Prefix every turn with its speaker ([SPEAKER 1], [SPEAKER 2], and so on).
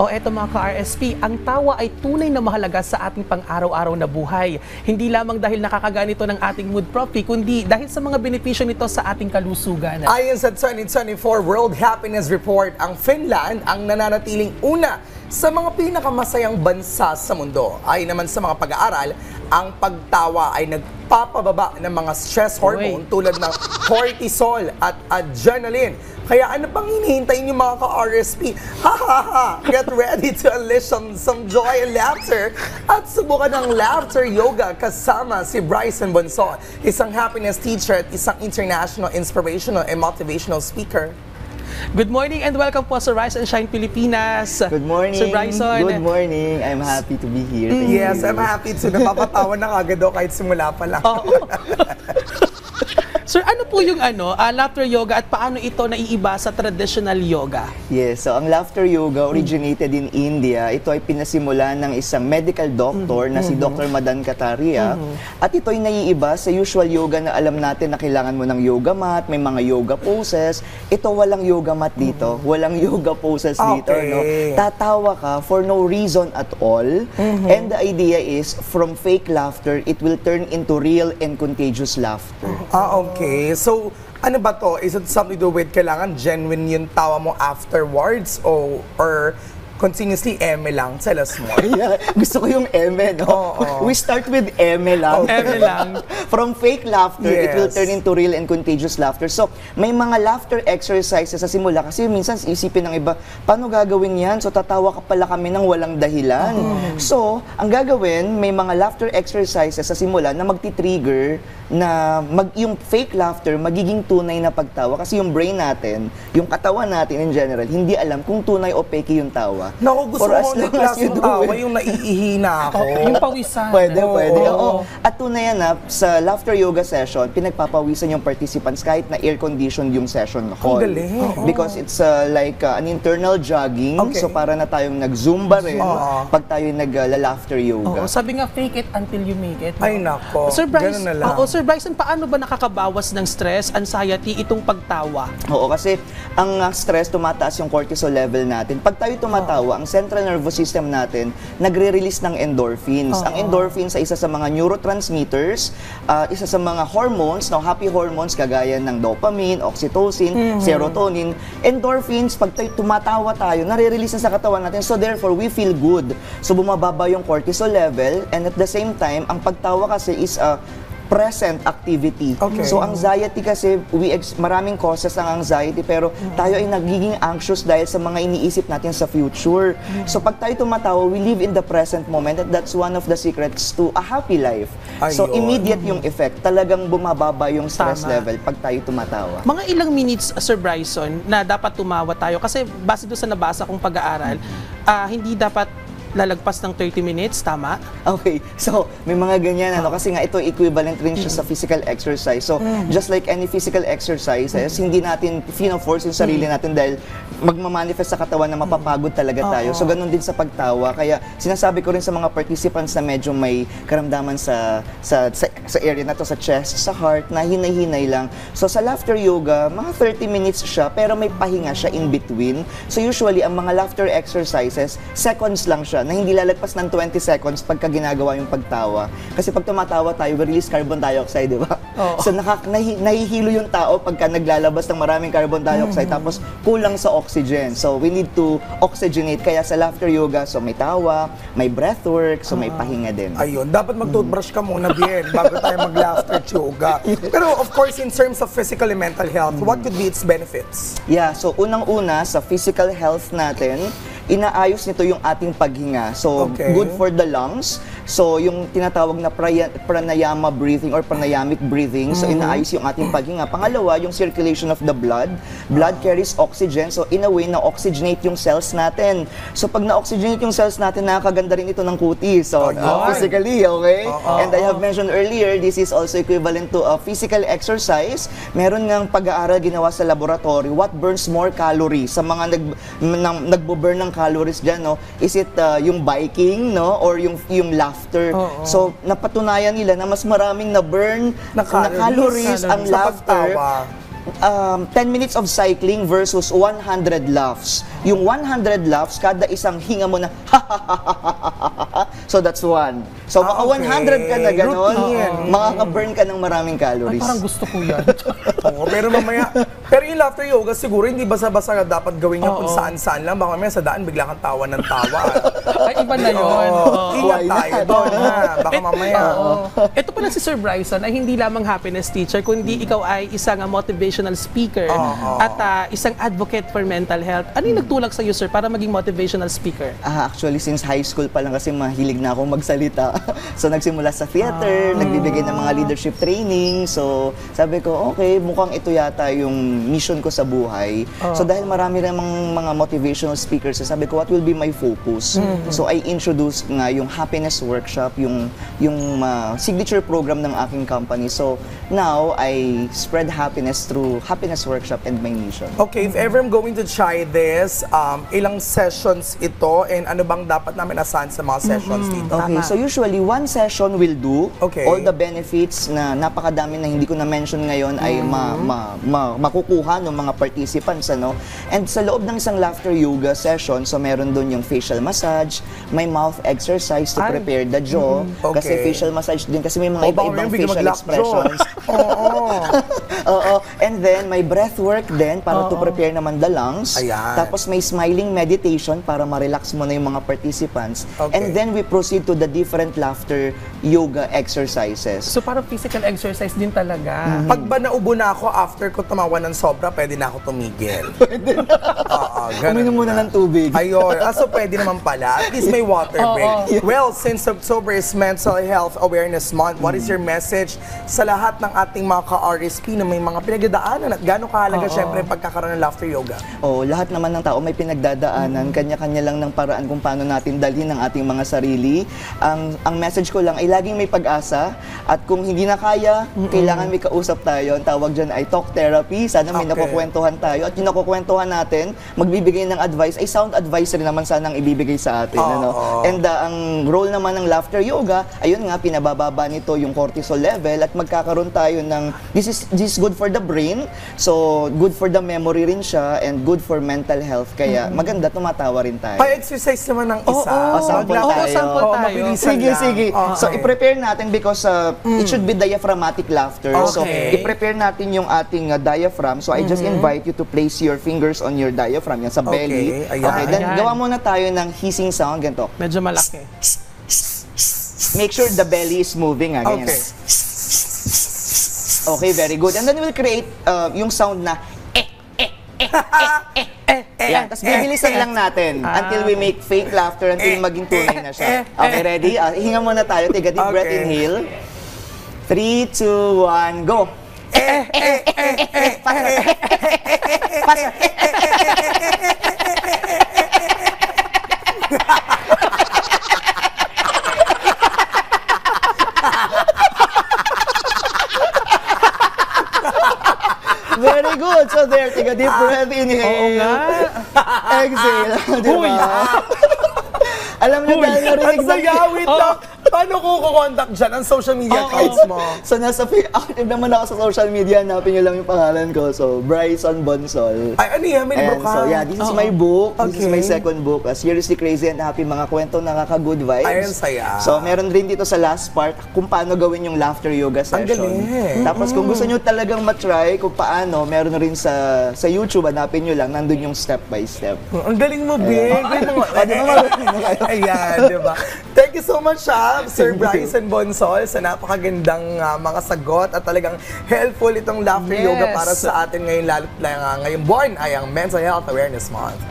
[SPEAKER 1] O eto mga ka-RSP, ang tawa ay tunay na mahalaga sa ating pang-araw-araw na buhay. Hindi lamang dahil nakakaganito ng ating mood properly, kundi dahil sa mga benepisyo nito sa ating kalusugan.
[SPEAKER 2] Ayon sa 2024 World Happiness Report, ang Finland ang nananatiling una sa mga pinakamasayang bansa sa mundo. Ayon naman sa mga pag-aaral, ang pagtawa ay nagpapababa ng mga stress hormone tulad ng cortisol at adrenaline. Kaya ano pang hinihintay niyo mga ka-RSP? Ha ha ha! Get ready to unleash some joy and laughter at subukan ng laughter yoga kasama si Bryson Bonson, isang happiness teacher at isang international inspirational and motivational speaker.
[SPEAKER 1] Good morning and welcome po sa Rise and Shine Pilipinas.
[SPEAKER 3] Good morning.
[SPEAKER 1] Sir Bryson.
[SPEAKER 3] Good morning. I'm happy to be here. Thank
[SPEAKER 2] Yes,
[SPEAKER 3] you.
[SPEAKER 2] I'm happy to. Napapatawa na kagad daw kahit simula pa lang.
[SPEAKER 1] Sir, ano po yung laughter yoga at paano ito naiiba sa traditional yoga?
[SPEAKER 3] Yes, so ang laughter yoga originated in India. Ito ay pinasimulan ng isang medical doctor na si Dr. Madan Kataria. At ito ay naiiba sa usual yoga na alam natin na kailangan mo ng yoga mat, may mga yoga poses. Ito walang yoga mat dito, walang yoga poses dito. No? Tatawa ka for no reason at all. And the idea is from fake laughter, it will turn into real and contagious laughter.
[SPEAKER 2] Okay. So, ano ba to? Is it something to do with kailangan genuine yung tawa mo afterwards or continuously eme lang sa las mo?
[SPEAKER 3] Yeah, gusto ko yung eme, no? We start with eme lang.
[SPEAKER 1] Eme lang.
[SPEAKER 3] From fake laughter, it will
[SPEAKER 2] Yes.
[SPEAKER 3] turn into real and contagious laughter. So, may mga laughter exercises sa simula. Kasi minsan isipin ng iba, paano gagawin yan? So, tatawa ka pala kami ng walang dahilan. So, ang gagawin, may mga laughter exercises sa simula na magti-trigger na yung fake laughter magiging tunay na pagtawa. Kasi yung brain natin, yung katawan natin in general, hindi alam kung tunay o fake yung tawa.
[SPEAKER 2] Naku, gusto
[SPEAKER 3] For as
[SPEAKER 2] ko ulit
[SPEAKER 3] long as you
[SPEAKER 2] klaseng
[SPEAKER 3] do
[SPEAKER 2] tawa,
[SPEAKER 3] it.
[SPEAKER 2] yung naiihina ako.
[SPEAKER 1] Yung pawisan.
[SPEAKER 3] Pwede.
[SPEAKER 2] Oo.
[SPEAKER 3] Oo. At tunay na sa laughter yoga session, pinagpapawisan yung participants kahit na air-conditioned yung session hall.
[SPEAKER 2] Ang galing. Oo.
[SPEAKER 3] Because it's like an internal jogging.
[SPEAKER 2] Okay.
[SPEAKER 3] So para na tayong nag-zumba rin pag tayo nag-laughter yoga.
[SPEAKER 1] Oo, sabi nga, fake it until you make it.
[SPEAKER 2] Ay nako,
[SPEAKER 1] Sir Bryson,
[SPEAKER 2] ganun na lang.
[SPEAKER 1] Sir Bryson, paano ba nakakabawas ng stress, anxiety, itong pagtawa?
[SPEAKER 3] Oo, kasi ang stress, tumataas yung cortisol level natin. Pag tayo tumatawa, ang central nervous system natin nagre-release ng endorphins. Ang endorphins ay isa sa mga neurotransmitters, isa sa mga hormones, happy hormones kagaya ng dopamine, oxytocin, serotonin. Endorphins, pag tayo tumatawa tayo, nare-release na sa katawan natin. So therefore, we feel good. So bumababa yung cortisol level and at the same time, ang pagtawa kasi is a present activity.
[SPEAKER 2] Okay.
[SPEAKER 3] So anxiety kasi, maraming causes ng anxiety pero tayo ay nagiging anxious dahil sa mga iniisip natin sa future. So pag tayo tumatawa, we live in the present moment and that's one of the secrets to a happy life. So
[SPEAKER 2] Ayun.
[SPEAKER 3] immediate yung effect. Talagang bumababa yung stress
[SPEAKER 1] Tama.
[SPEAKER 3] level pag tayo tumatawa.
[SPEAKER 1] Mga ilang minutes, Sir Bryson, na dapat tumawa tayo? Kasi base doon sa nabasa kong pag-aaral, hindi dapat lalagpas ng 30 minutes, tama?
[SPEAKER 3] Okay, so may mga ganyan kasi nga ito equivalent rin siya sa physical exercise. So just like any physical exercises, hindi natin force yung sarili natin dahil magmamanifest sa katawan na mapapagod talaga tayo. So ganun din sa pagtawa. Kaya sinasabi ko rin sa mga participants na medyo may karamdaman sa area na to, sa chest, sa heart, na hinay-hinay lang. So sa laughter yoga, mga 30 minutes siya pero may pahinga siya in between. So usually ang mga laughter exercises, seconds lang siya na hindi lalagpas ng 20 seconds pagka ginagawa yung pagtawa. Kasi pag tumatawa tayo, we release carbon dioxide, di ba? So nahihilo yung tao pagka naglalabas ng maraming carbon dioxide tapos kulang sa oxygen. So we need to oxygenate. Kaya sa laughter yoga, so may tawa, may breathwork, so may pahinga din.
[SPEAKER 2] Ayun, dapat mag-toothbrush ka muna din bago tayo mag-laughter yoga. Pero of course, in terms of physical and mental health, what could be its benefits?
[SPEAKER 3] Yeah, so unang-una sa physical health natin, inaayos nito yung ating paghinga. So,
[SPEAKER 2] Okay.
[SPEAKER 3] good for the lungs. So, yung tinatawag na pranayama breathing or pranayamic breathing. So, inaayos yung ating paghinga. Pangalawa, yung circulation of the blood. Blood carries oxygen. So, in a way, na-oxygenate yung cells natin. So, pag na-oxygenate yung cells natin, nakakaganda rin ito ng kutis. So, physically, okay? And I have mentioned earlier, this is also equivalent to a physical exercise. Meron ngang pag-aaral ginawa sa laboratory, what burns more calories? Sa mga nagbo-burn ng calories dyan, no? Is it yung biking, no? Or yung laughter? So, napatunayan nila na mas maraming na-burn na calories ang
[SPEAKER 2] sa
[SPEAKER 3] laughter
[SPEAKER 2] pagtawa.
[SPEAKER 3] 10 minutes of cycling versus 100 laughs. Yung 100 laughs, kada isang hinga mo na so that's one. So maka 100 ka na gano'n, makaka-burn ka ng maraming
[SPEAKER 1] Ay,
[SPEAKER 3] calories.
[SPEAKER 1] parang gusto ko yan.
[SPEAKER 2] Oo, pero mamaya, pero yung laughter yoga siguro hindi basa-basa dapat gawin niya kung saan-saan lang. Baka mamaya sa daan bigla kang tawa ng tawa.
[SPEAKER 1] Ay, iba na yun.
[SPEAKER 2] Ingat tayo doon, ha? Baka mamaya.
[SPEAKER 1] Ito pala si Sir Bryson ay hindi lamang happiness teacher, kundi ikaw ay isang motivational speaker at isang advocate for mental health. Ano yung nagtulak sa iyo, sir, para maging motivational speaker?
[SPEAKER 3] Actually, since high school pa lang kasi mahilig na akong magsalita. So, nagsimula sa theater, nagbibigay ng mga leadership training. So, sabi ko, okay, mukhang ito yata yung mission ko sa buhay. So, dahil marami namang mga motivational speakers, sabi ko, what will be my focus? So, I introduced nga yung happiness workshop, yung signature program ng aking company. So, now, I spread happiness through happiness workshop and my mission.
[SPEAKER 2] Okay, if ever I'm going to try this, ilang sessions ito and ano bang dapat namin asahan sa mga sessions dito?
[SPEAKER 3] Okay, so usually one session will do.
[SPEAKER 2] Okay.
[SPEAKER 3] All the benefits na napakadami na hindi ko na-mention ngayon ay makukuha ng mga participants, ano? And sa loob ng isang laughter yoga session, so meron doon yung facial massage, may mouth exercise to prepare the jaw. Kasi
[SPEAKER 2] Okay.
[SPEAKER 3] facial massage din kasi may mga
[SPEAKER 2] baka
[SPEAKER 3] iba-ibang
[SPEAKER 2] may biglang
[SPEAKER 3] facial
[SPEAKER 2] mag-lock jaw.
[SPEAKER 3] expressions. Oo. And then may breath work din para to prepare naman the lungs.
[SPEAKER 2] Ayan.
[SPEAKER 3] Tapos may smiling meditation para ma-relax mo na yung mga participants.
[SPEAKER 2] Okay.
[SPEAKER 3] And then we proceed to the different laughter yoga exercises.
[SPEAKER 1] So, parang physical exercise din talaga.
[SPEAKER 2] Pag ba naubo na ako after ko tumawa ng sobra, pwede na ako tumigil. Pwede na. Ganun
[SPEAKER 3] Uminom muna
[SPEAKER 2] na.
[SPEAKER 3] ng tubig.
[SPEAKER 2] Ayun. So pwede naman pala. At least may water break. Well, since October is Mental Health Awareness Month, what is your message sa lahat ng ating mga ka-RSP na may mga pinagdadaanan at gano'ng kahalaga syempre pagkakaroon ng laughter yoga?
[SPEAKER 3] Lahat naman ng tao may pinagdadaanan, kanya-kanya lang ng paraan kung paano natin dalhin ang ating mga sarili. Ang message ko lang ay laging may pag-asa at kung hindi na kaya, kailangan may kausap tayo. Ang tawag dyan ay talk therapy. Sana may nakukwentuhan tayo at yung nakukwentuhan natin, magbibigay ng advice, ay sound advice rin naman sana ang ibibigay sa atin. Ano? And ang role naman ng laughter yoga, ayun nga, pinabababa nito yung cortisol level at magkakaroon tayo ng, this is good for the brain, so good for the memory rin siya and good for mental health. Kaya maganda, tumatawa rin tayo.
[SPEAKER 2] Pa-exercise naman ng isa.
[SPEAKER 3] sample tayo.
[SPEAKER 1] Sample tayo.
[SPEAKER 2] Mabilisan
[SPEAKER 3] Sige,
[SPEAKER 2] lang.
[SPEAKER 3] sige. So,
[SPEAKER 2] Okay.
[SPEAKER 3] i-prepare natin because it should be diaphragmatic laughter. So,
[SPEAKER 2] Okay.
[SPEAKER 3] i-prepare natin yung ating diaphragm. So, I just invite you to place your fingers on your diaphragm, yan sa belly.
[SPEAKER 2] Okay, ayan.
[SPEAKER 3] Then,
[SPEAKER 1] Ayan.
[SPEAKER 3] gawa muna tayo ng hissing sound, ganito.
[SPEAKER 1] Medyo malaki.
[SPEAKER 3] Make sure the belly is moving, ganyan.
[SPEAKER 2] Okay.
[SPEAKER 3] Okay, very good. And then we'll create yung sound na yan. Tapos bibilisan lang natin until we make fake laughter until maging tunay na siya. Okay, ready? Hinga muna tayo. Take a deep breath,
[SPEAKER 2] Okay.
[SPEAKER 3] inhale. 3, 2, 1, go! Very good. So there, take a deep breath, inhale. Exhale. Diba? Alam niyo, dahil narinig
[SPEAKER 2] Ang saya, wait lang. Paano ko kukontak dyan ang social media accounts mo?
[SPEAKER 3] So, active naman ako sa social media. Hanapin niyo lang yung pangalan ko. So, Bryson Bonsol.
[SPEAKER 2] Ay, ano yan? May
[SPEAKER 3] Ayan,
[SPEAKER 2] book ka?
[SPEAKER 3] so yeah, this is my book. This is
[SPEAKER 2] Okay.
[SPEAKER 3] my second book. Seriously Crazy and Happy, mga kwento nakaka-good vibes.
[SPEAKER 2] Ay, ang saya.
[SPEAKER 3] So, meron rin dito sa last part kung paano gawin yung laughter yoga session.
[SPEAKER 2] Ang galing.
[SPEAKER 3] Tapos, kung gusto nyo talagang matry kung paano, meron rin sa YouTube, hanapin nyo lang, nandun yung step by step.
[SPEAKER 2] Ang galing mo, Big. Ayan, di ba? Thank you so much, Sir Bryson Bonsol, sa napakagandang mga sagot at talagang helpful itong laughter
[SPEAKER 1] Yes.
[SPEAKER 2] yoga para sa atin ngayon, lalo ngayong buwan ay ang Mental Health Awareness Month.